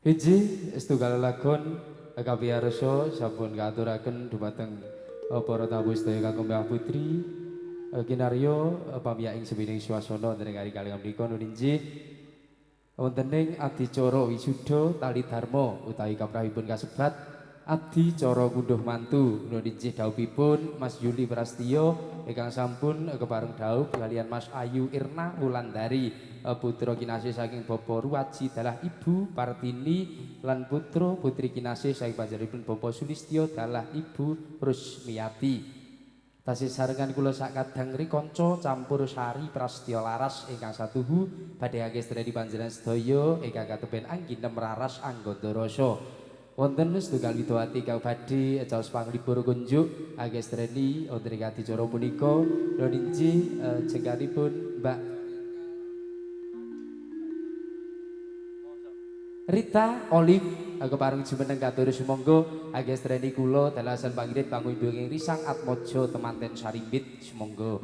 Hiji setunggal lagon kawiarsa sampun katuraken dumateng para tamu sedaya kagem Mbah Putri kinarya pamiyaing sewining swasana wonten ing kaliyan menika nuninji wontening adicara wisuda tali dharma utawi kaprahipun kasebat adicara kunduh mantu nuninji dhawuhipun Mas Yuli Prastio ingkang sampun kepareng dhawuh kaliyan Mas Ayu Irna Wulandari putra kinasih saking Bapak Ruwaji dalah Ibu Partini lan putra putri kinasih saking panjenenganipun Bapak Sulistyo dalah Ibu Rusmiyati. Tasih sarengan kula sakadang rikanca campur sari prastya laras ingkang satuhu badhe angesteni panjenengan sedaya ingkang kateben angginem raras anggota rasa. Wonten setunggal widowati kang badhe caos panglipur kunjuk angesteni wonten ing adicara punika nuninji jengganipun Mbak Rita Olive kepareng jumeneng katur sumangga anggestreni kula dalasan pangirit pangunjung ing Risang Atmaja temanten Sarimbit sumangga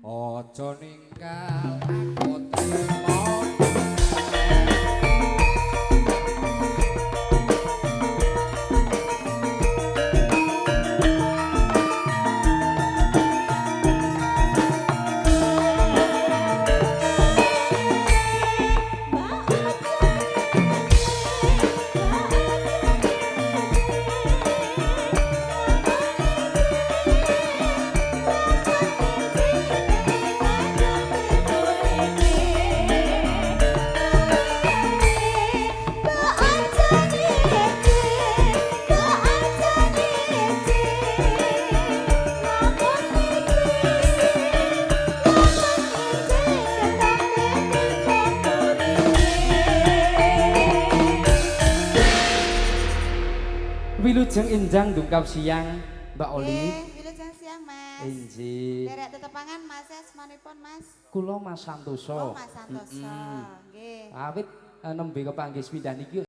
aja ninggal aku trimo. wilujeng enjang dungkap siang Mbak Oli. Nggih, wilujeng siang, Mas. Injih. Derek tetepangan Mas asmanipun Mas. Kula Mas Santoso. Oh, Mas Santoso. Nggih. Awit nembe kepanggih sepindah niki